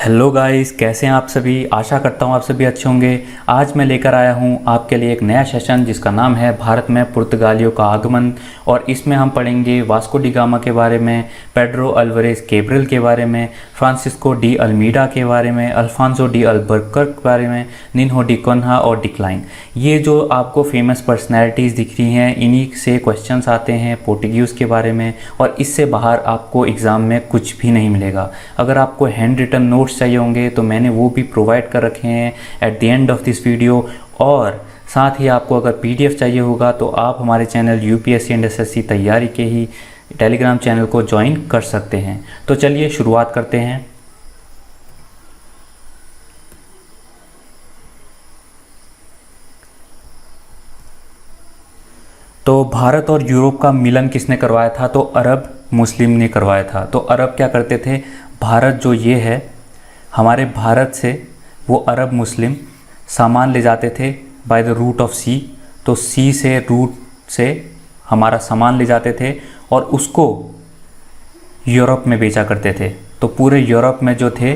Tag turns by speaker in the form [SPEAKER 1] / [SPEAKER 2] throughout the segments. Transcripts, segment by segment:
[SPEAKER 1] Hello guys, कैसे हैं आप सभी। आशा करता हूं आप सभी अच्छे होंगे। आज मैं लेकर आया हूं आपके लिए एक नया सेशन जिसका नाम है भारत में पुर्तगालियों का आगमन। और इसमें हम पढ़ेंगे वास्को डी गामा के बारे में, पेड्रो अल्वारेज कैब्रल के बारे में, फ्रांसिस्को डी अल्मीडा के बारे में, अल्फांसो डी अल्बुकर्क के बारे में, निन्हो डी कोन्हा और डिक्लाइन। ये जो आपको फेमस पर्सनैलिटीज़ दिख रही हैं, इन्हीं से क्वेश्चंस आते हैं पोर्टुगीज़ के बारे में। और इससे बाहर आपको एग्ज़ाम में कुछ भी नहीं मिलेगा। अगर आपको हैंड रिटन नोट्स चाहिए होंगे तो मैंने वो भी प्रोवाइड कर रखे हैं at the end of this video. और साथ ही आपको अगर पीडीएफ चाहिए होगा तो आप हमारे चैनल यूपीएससी एंड एसएससी तैयारी के ही टेलीग्राम चैनल को ज्वाइन कर सकते हैं। तो चलिए शुरुआत करते हैं। तो भारत और यूरोप का मिलन किसने करवाया था? तो अरब मुस्लिम ने करवाया था। तो अरब क्या करते थे, भारत जो ये है, हमारे भारत से वो अरब मुस्लिम सामान ले जाते थे बाय द रूट ऑफ सी। तो सी से, रूट से हमारा सामान ले जाते थे और उसको यूरोप में बेचा करते थे। तो पूरे यूरोप में जो थे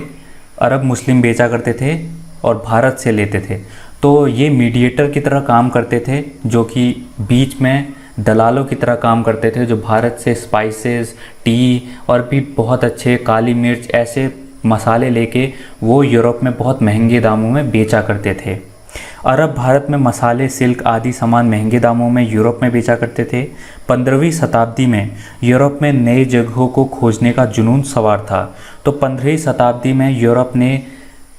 [SPEAKER 1] अरब मुस्लिम बेचा करते थे और भारत से लेते थे। तो ये मीडिएटर की तरह काम करते थे, जो कि बीच में दलालों की तरह काम करते थे, जो भारत से स्पाइसेस, टी और भी बहुत अच्छे काली मिर्च ऐसे मसाले लेके वो यूरोप में बहुत महंगे दामों में बेचा करते थे। अरब भारत में मसाले, सिल्क आदि सामान महंगे दामों में यूरोप में बेचा करते थे। 15वीं शताब्दी में यूरोप में नई जगहों को खोजने का जुनून सवार था। तो 15वीं शताब्दी में यूरोप ने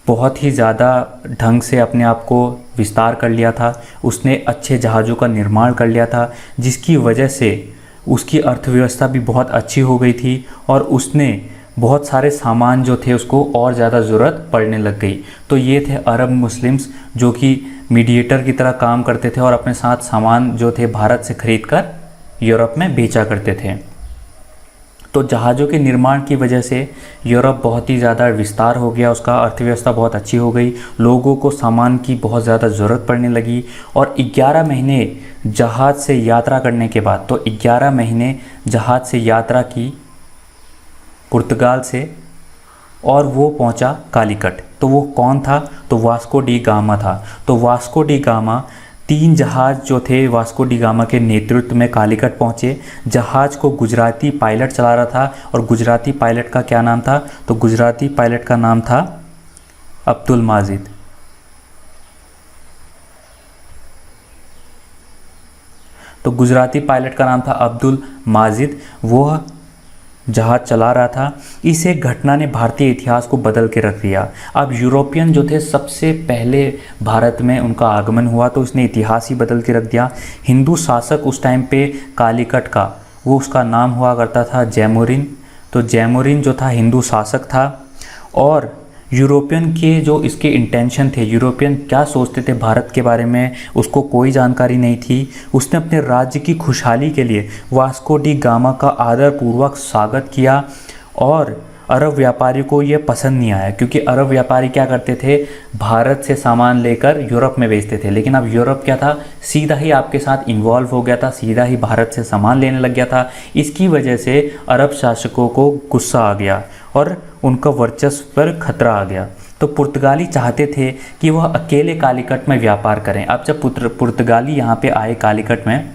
[SPEAKER 1] बहुत ही ज़्यादा ढंग से अपने आप को विस्तार कर लिया था। उसने अच्छे जहाज़ों का निर्माण कर लिया था, जिसकी वजह से उसकी अर्थव्यवस्था भी बहुत अच्छी हो गई थी और उसने बहुत सारे सामान जो थे उसको और ज़्यादा ज़रूरत पड़ने लग गई। तो ये थे अरब मुस्लिम्स, जो कि मीडिएटर की तरह काम करते थे और अपने साथ सामान जो थे भारत से खरीद कर यूरोप में बेचा करते थे। तो जहाज़ों के निर्माण की वजह से यूरोप बहुत ही ज़्यादा विस्तार हो गया, उसका अर्थव्यवस्था बहुत अच्छी हो गई, लोगों को सामान की बहुत ज़्यादा ज़रूरत पड़ने लगी। और 11 महीने जहाज़ से यात्रा करने के बाद, तो 11 महीने जहाज़ से यात्रा की पुर्तगाल से और वो पहुंचा कालीकट। तो वो कौन था? तो वास्को डी गामा था। तो वास्को डी गामा 3 जहाज़ जो थे वास्को डी गामा के नेतृत्व में कालीकट पहुंचे। जहाज़ को गुजराती पायलट चला रहा था और गुजराती पायलट का क्या नाम था? तो गुजराती पायलट का नाम था अब्दुल माजिद। तो गुजराती पायलट का नाम था अब्दुल माजिद, वो जहाज चला रहा था। इस एक घटना ने भारतीय इतिहास को बदल के रख दिया। अब यूरोपियन जो थे सबसे पहले भारत में उनका आगमन हुआ, तो उसने इतिहास ही बदल के रख दिया। हिंदू शासक उस टाइम पे कालीकट का, वो उसका नाम हुआ करता था जैमुरिन। तो जैमुरिन जो था हिंदू शासक था। और यूरोपियन के जो इसके इंटेंशन थे, यूरोपियन क्या सोचते थे भारत के बारे में, उसको कोई जानकारी नहीं थी। उसने अपने राज्य की खुशहाली के लिए वास्को डी गामा का आदरपूर्वक स्वागत किया। और अरब व्यापारी को ये पसंद नहीं आया, क्योंकि अरब व्यापारी क्या करते थे, भारत से सामान लेकर यूरोप में बेचते थे। लेकिन अब यूरोप क्या था, सीधा ही आपके साथ इन्वॉल्व हो गया था, सीधा ही भारत से सामान लेने लग गया था। इसकी वजह से अरब शासकों को गुस्सा आ गया और उनका वर्चस्व पर खतरा आ गया। तो पुर्तगाली चाहते थे कि वह अकेले कालीकट में व्यापार करें। अब जब पुर्तगाली यहाँ पे आए कालीकट में,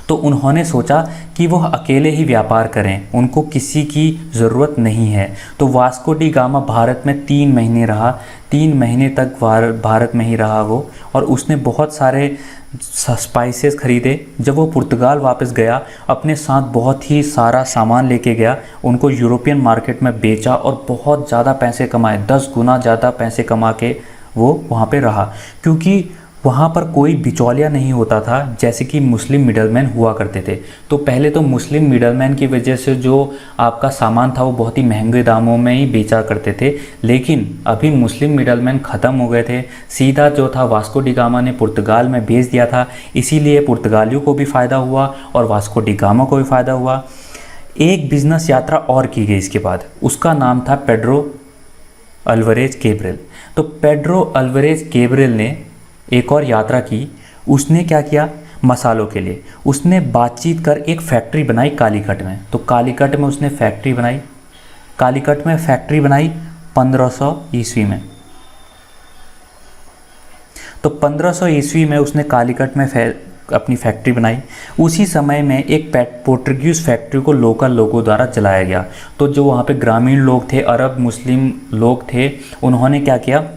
[SPEAKER 1] तो उन्होंने सोचा कि वह अकेले ही व्यापार करें, उनको किसी की ज़रूरत नहीं है। तो वास्को डी गामा भारत में 3 महीने रहा। 3 महीने तक भारत में ही रहा वो, और उसने बहुत सारे स्पाइसेस खरीदे। जब वो पुर्तगाल वापस गया, अपने साथ बहुत ही सारा सामान लेके गया, उनको यूरोपियन मार्केट में बेचा और बहुत ज़्यादा पैसे कमाए। 10 गुना ज़्यादा पैसे कमा के वो वहाँ पे रहा, क्योंकि वहाँ पर कोई बिचौलिया नहीं होता था जैसे कि मुस्लिम मिडलमैन हुआ करते थे। तो पहले तो मुस्लिम मिडलमैन की वजह से जो आपका सामान था वो बहुत ही महंगे दामों में ही बेचा करते थे। लेकिन अभी मुस्लिम मिडलमैन ख़त्म हो गए थे, सीधा जो था वास्को डी गामा ने पुर्तगाल में बेच दिया था। इसीलिए पुर्तगालियों को भी फ़ायदा हुआ और वास्को डी गामा को भी फ़ायदा हुआ। एक बिजनेस यात्रा और की गई इसके बाद, उसका नाम था पेड्रो अल्वारेज कैब्रल। तो पेड्रो अल्वारेज कैब्रल ने एक और यात्रा की। उसने क्या किया, मसालों के लिए उसने बातचीत कर एक फैक्ट्री बनाई कालीकट में। तो कालीकट में उसने फैक्ट्री बनाई, कालीकट में फैक्ट्री बनाई 1500 ईस्वी में। तो 1500 ईस्वी में उसने कालीकट में अपनी फैक्ट्री बनाई। उसी समय में एक पोर्टुगीज़ फैक्ट्री को लोकल लोगों द्वारा चलाया गया। तो जो वहाँ पे ग्रामीण लोग थे, अरब मुस्लिम लोग थे, उन्होंने क्या किया,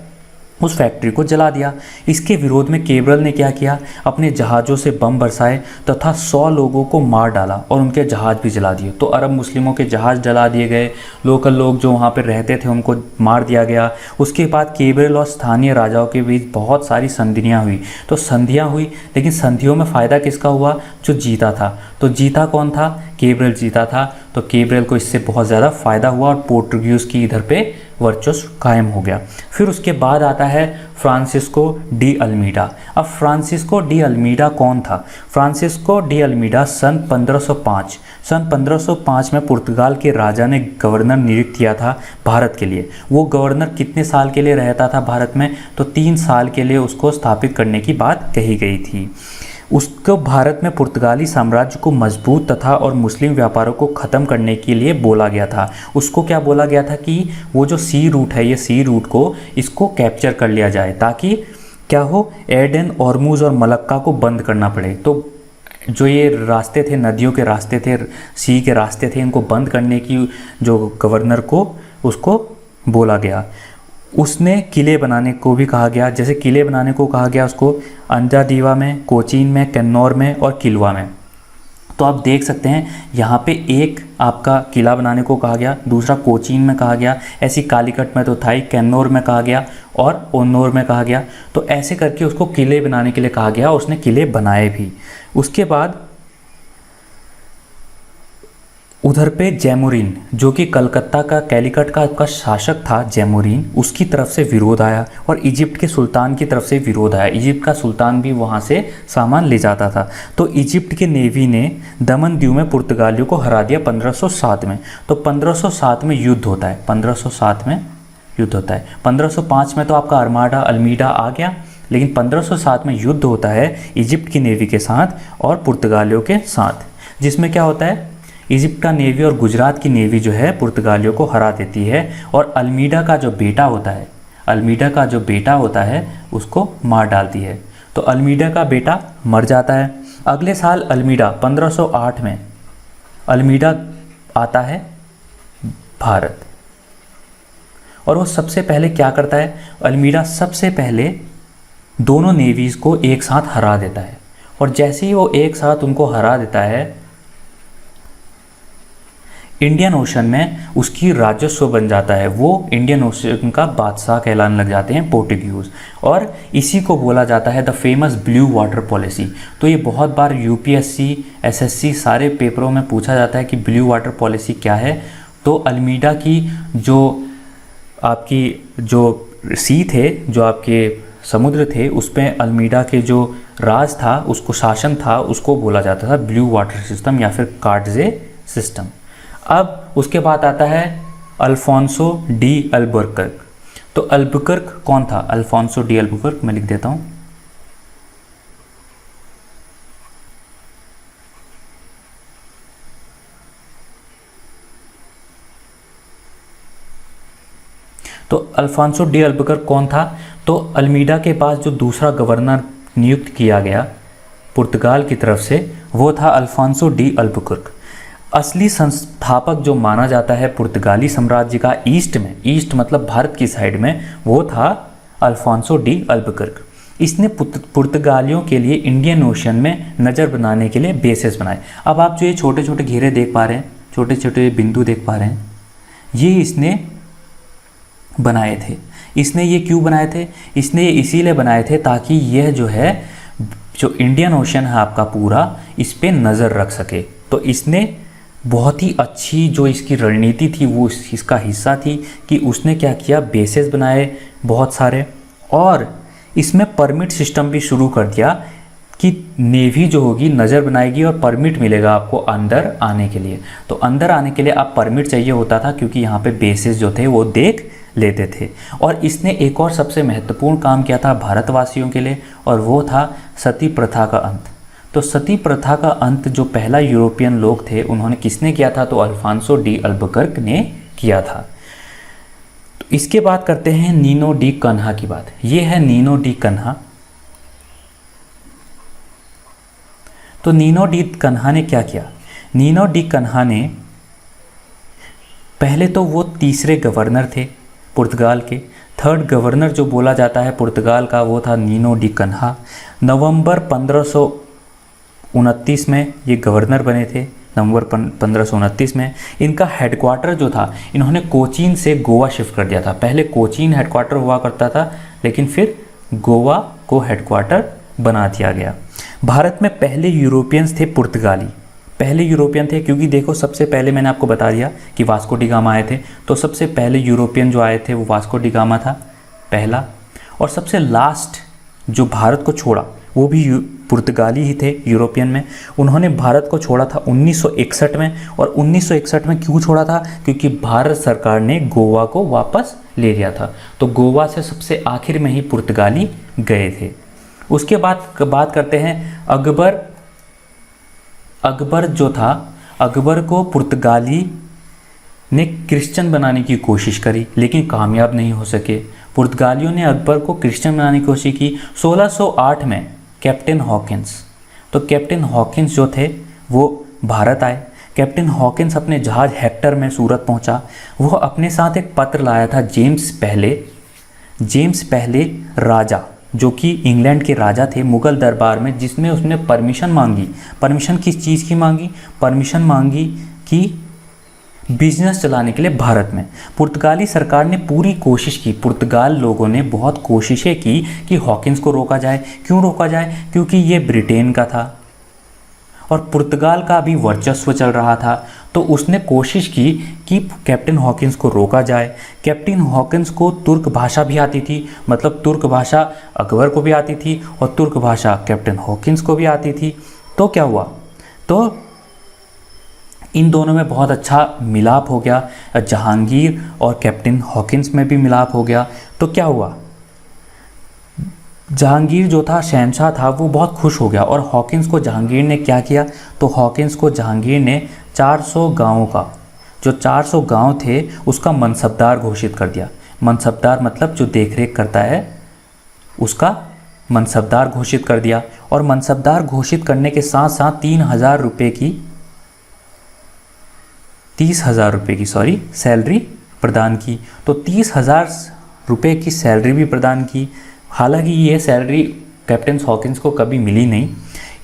[SPEAKER 1] उस फैक्ट्री को जला दिया। इसके विरोध में केबरल ने क्या किया, अपने जहाज़ों से बम बरसाए तथा 100 लोगों को मार डाला और उनके जहाज़ भी जला दिए। तो अरब मुस्लिमों के जहाज़ जला दिए गए, लोकल लोग जो वहाँ पर रहते थे उनको मार दिया गया। उसके बाद केबरल और स्थानीय राजाओं के बीच बहुत सारी संधियाँ हुई। तो संधियाँ हुई, लेकिन संधियों में फ़ायदा किसका हुआ, जो जीता था। तो जीता कौन था, केबरल जीता था। तो केबरल को इससे बहुत ज़्यादा फ़ायदा हुआ और पोर्टुगीज़ की इधर पे वर्चस्व कायम हो गया। फिर उसके बाद आता है फ्रांसिस्को डी अल्मीडा। अब फ्रांसिस्को डी अल्मीडा कौन था? फ्रांसिस्को डी अल्मीडा सन 1505 में पुर्तगाल के राजा ने गवर्नर नियुक्त किया था भारत के लिए। वो गवर्नर कितने साल के लिए रहता था भारत में? तो 3 साल के लिए उसको स्थापित करने की बात कही गई थी। उसको भारत में पुर्तगाली साम्राज्य को मजबूत तथा और मुस्लिम व्यापारों को ख़त्म करने के लिए बोला गया था। उसको क्या बोला गया था कि वो जो सी रूट है, ये सी रूट को इसको कैप्चर कर लिया जाए, ताकि क्या हो, एडेन, ऑर्मुज़ और मलक्का को बंद करना पड़े। तो जो ये रास्ते थे, नदियों के रास्ते थे, सी के रास्ते थे, इनको बंद करने की जो गवर्नर को उसको बोला गया। उसने किले बनाने को भी कहा गया। जैसे किले बनाने को कहा गया उसको अंजादीवा में, कोचीन में, कन्नौर में और किलवा में। तो आप देख सकते हैं यहाँ पे एक आपका किला बनाने को कहा गया, दूसरा कोचीन में कहा गया, ऐसी कालीकट में तो था ही, कैन्नौर में कहा गया और ओन्नौर में कहा गया। तो ऐसे करके उसको किले बनाने के लिए कहा गया, उसने किले बनाए भी। उसके बाद उधर पे जैमुरीन, जो कि कलकत्ता का, कैलीकट का शासक था जैमुरीन, उसकी तरफ से विरोध आया और इजिप्ट के सुल्तान की तरफ से विरोध आया। इजिप्ट का सुल्तान भी वहाँ से सामान ले जाता था। तो इजिप्ट के नेवी ने दमन दीव में पुर्तगालियों को हरा दिया 1507 में। तो 1507 में युद्ध होता है, 1507 में युद्ध होता है। 1505 में तो आपका अरमाडा अल्मीडा आ गया, लेकिन 1507 में युद्ध होता है इजिप्ट की नेवी के साथ और पुर्तगालियों के साथ, जिसमें क्या होता है, इजिप्ट का नेवी और गुजरात की नेवी जो है पुर्तगालियों को हरा देती है और अल्मीडा का जो बेटा होता है, अल्मीडा का जो बेटा होता है उसको मार डालती है। तो अल्मीडा का बेटा मर जाता है। अगले साल अल्मीडा 1508 में अल्मीडा आता है भारत और वो सबसे पहले क्या करता है, अल्मीडा सबसे पहले दोनों नेवीज़ को एक साथ हरा देता है। और जैसे ही वो एक साथ उनको हरा देता है, इंडियन ओशन में उसकी राजस्व बन जाता है। वो इंडियन ओशन का बादशाह कहलाने लग जाते हैं पोर्टुगीज, और इसी को बोला जाता है the famous blue water policy. तो ये बहुत बार यूपीएससी, एसएससी सारे पेपरों में पूछा जाता है कि ब्लू वाटर पॉलिसी क्या है। तो अल्मीडा की जो आपकी जो सी थे, जो आपके समुद्र थे, उस पर अल्मीडा के जो राज था, उसको शासन था, उसको बोला जाता था ब्लू वाटर सिस्टम या फिर कार्डजे सिस्टम। अब उसके बाद आता है अल्फोंसो डी अल्बुकर्क। तो अल्बुकर्क कौन था? अल्फोंसो डी अल्बुकर्क मैं लिख देता हूं। तो अल्फोंसो डी अल्बुकर्क कौन था? तो अल्मीडा के पास जो दूसरा गवर्नर नियुक्त किया गया पुर्तगाल की तरफ से, वो था अल्फोंसो डी अल्बुकर्क। असली संस्थापक जो माना जाता है पुर्तगाली साम्राज्य का ईस्ट में, ईस्ट मतलब भारत की साइड में, वो था अल्फोंसो डी अल्बुकर्क। इसने पुर्तगालियों के लिए इंडियन ओशन में नज़र बनाने के लिए बेसेस बनाए। अब आप जो ये छोटे छोटे घेरे देख पा रहे हैं, छोटे छोटे बिंदु देख पा रहे हैं, ये इसने बनाए थे। इसने ये क्यों बनाए थे? इसने ये इसीलिए बनाए थे ताकि यह जो है, जो इंडियन ओशन है आपका पूरा, इस पे नज़र रख सके। तो इसने बहुत ही अच्छी जो इसकी रणनीति थी वो इसका हिस्सा थी कि उसने क्या किया, बेसेस बनाए बहुत सारे, और इसमें परमिट सिस्टम भी शुरू कर दिया कि नेवी जो होगी नज़र बनाएगी और परमिट मिलेगा आपको अंदर आने के लिए। तो अंदर आने के लिए आप परमिट चाहिए होता था, क्योंकि यहाँ पे बेसेस जो थे वो देख लेते थे। और इसने एक और सबसे महत्वपूर्ण काम किया था भारतवासियों के लिए, और वो था सती प्रथा का अंत। तो सती प्रथा का अंत जो पहला यूरोपियन लोग थे, उन्होंने किसने किया था? तो अल्फोंसो डी अल्बुकर्क ने किया था। तो इसके बाद करते हैं नीनो डी कन्हा की बात। ये है नीनो डी कन्हा। तो नीनो डी कन्हा ने क्या किया? नीनो डी कन्हा ने पहले तो वो तीसरे गवर्नर थे पुर्तगाल के। थर्ड गवर्नर जो बोला जाता है पुर्तगाल का वो था नीनो डी कन्हा। नवंबर 1529 में ये गवर्नर बने थे। नवंबर 1529 में इनका हेडक्वार्टर जो था इन्होंने कोचीन से गोवा शिफ्ट कर दिया था। पहले कोचीन हेडक्वार्टर हुआ करता था, लेकिन फिर गोवा को हेडक्वार्टर बना दिया गया। भारत में पहले यूरोपियंस थे पुर्तगाली। पहले यूरोपियन थे क्योंकि देखो सबसे पहले मैंने आपको बता दिया कि वास्को डी गामा आए थे, तो सबसे पहले यूरोपियन जो आए थे वो वास्को डी गामा था पहला। और सबसे लास्ट जो भारत को छोड़ा वो भी पुर्तगाली ही थे यूरोपियन में। उन्होंने भारत को छोड़ा था 1961 में। और 1961 में क्यों छोड़ा था? क्योंकि भारत सरकार ने गोवा को वापस ले लिया था। तो गोवा से सबसे आखिर में ही पुर्तगाली गए थे। उसके बाद बात करते हैं अकबर। अकबर जो था, अकबर को पुर्तगाली ने क्रिश्चियन बनाने की कोशिश करी लेकिन कामयाब नहीं हो सके। पुर्तगालियों ने अकबर को क्रिश्चियन बनाने की कोशिश की। 1608 में कैप्टन हॉकिंस, तो कैप्टन हॉकिंस जो थे वो भारत आए। कैप्टन हॉकिंस अपने जहाज़ हेक्टर में सूरत पहुंचा। वो अपने साथ एक पत्र लाया था जेम्स पहले राजा, जो कि इंग्लैंड के राजा थे मुग़ल दरबार में, जिसमें उसने परमिशन मांगी। परमिशन किस चीज़ की मांगी? परमिशन मांगी कि बिजनेस चलाने के लिए भारत में। पुर्तगाली सरकार ने पूरी कोशिश की, पुर्तगाल लोगों ने बहुत कोशिशें की कि हॉकिंस को रोका जाए। क्यों रोका जाए? क्योंकि ये ब्रिटेन का था और पुर्तगाल का भी वर्चस्व चल रहा था। तो उसने कोशिश की कि कैप्टन हॉकिंस को रोका जाए। कैप्टन हॉकिंस को तुर्क भाषा भी आती थी, मतलब तुर्क भाषा अकबर को भी आती थी और तुर्क भाषा कैप्टन हॉकिंस को भी आती थी। तो क्या हुआ? तो इन दोनों में बहुत अच्छा मिलाप हो गया। जहांगीर और कैप्टन हॉकिंस में भी मिलाप हो गया। तो क्या हुआ? जहांगीर जो था, शहंशाह था, वो बहुत खुश हो गया। और हॉकिंस को जहांगीर ने क्या किया? तो हॉकिंस को जहांगीर ने 400 गांवों का, जो 400 गांव थे उसका मनसबदार घोषित कर दिया। मनसबदार मतलब जो देखरेख करता है, उसका मनसबदार घोषित कर दिया। और मनसबदार घोषित करने के साथ साथ 30,000 रुपये की सैलरी प्रदान की। तो 30,000 रुपये की सैलरी भी प्रदान की। हालांकि ये सैलरी कैप्टन हॉकिंस को कभी मिली नहीं।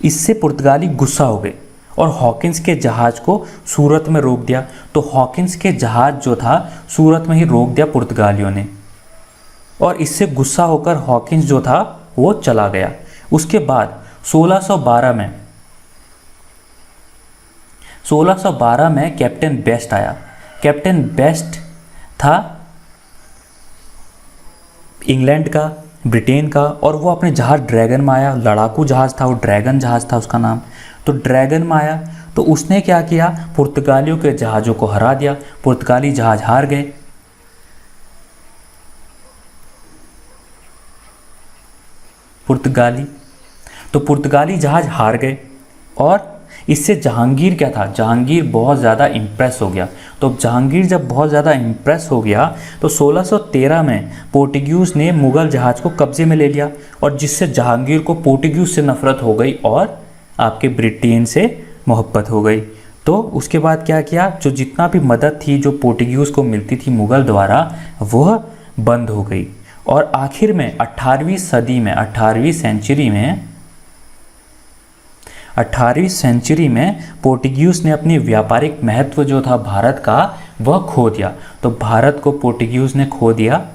[SPEAKER 1] इससे पुर्तगाली गुस्सा हो गए और हॉकिंस के जहाज़ को सूरत में रोक दिया। तो हॉकिंस के जहाज़ जो था सूरत में ही रोक दिया पुर्तगालियों ने, और इससे गुस्सा होकर हॉकिंस जो था वो चला गया। उसके बाद 1612 में कैप्टन बेस्ट आया। कैप्टन बेस्ट था इंग्लैंड का, ब्रिटेन का, और वो अपने जहाज़ ड्रैगन में आया। लड़ाकू जहाज़ था वो, ड्रैगन जहाज़ था उसका नाम। तो ड्रैगन में आया तो उसने क्या किया? पुर्तगालियों के जहाज़ों को हरा दिया। पुर्तगाली जहाज़ हार गए। पुर्तगाली जहाज़ हार गए। और इससे जहांगीर क्या था? जहांगीर बहुत ज़्यादा इम्प्रेस हो गया। तो जहांगीर जब बहुत ज़्यादा इम्प्रेस हो गया तो 1613 में पोर्टुगीज़ ने मुग़ल जहाज़ को कब्ज़े में ले लिया, और जिससे जहांगीर को पोर्टुगीज़ से नफ़रत हो गई और आपके ब्रिटेन से मोहब्बत हो गई। तो उसके बाद क्या किया? जो जितना भी मदद थी जो पोर्टुगीज़ को मिलती थी मुग़ल द्वारा, वह बंद हो गई। और आखिर में 18वीं सेंचुरी में पोर्टुगीज़ ने अपनी व्यापारिक महत्व जो था भारत का, वह खो दिया। तो भारत को पोर्टुगीज़ ने खो दिया।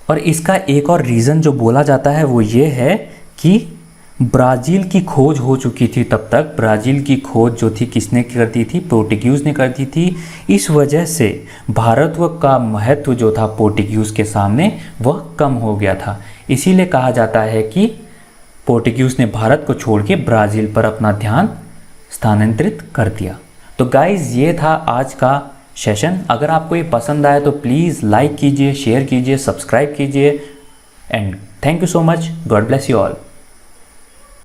[SPEAKER 1] और इसका एक और रीज़न जो बोला जाता है वो ये है कि ब्राज़ील की खोज हो चुकी थी तब तक। ब्राज़ील की खोज जो थी किसने करती थी? पोर्टुगीज़ ने करती थी। इस वजह से भारत का महत्व जो था पोर्टुगीज़ के सामने वह कम हो गया था। इसीलिए कहा जाता है कि पोर्टुगीज़ ने भारत को छोड़ के ब्राज़ील पर अपना ध्यान स्थानांतरित कर दिया। तो गाइज़ ये था आज का सेशन। अगर आपको ये पसंद आया तो प्लीज़ लाइक कीजिए, शेयर कीजिए, सब्सक्राइब कीजिए, and thank you so much. God bless you all.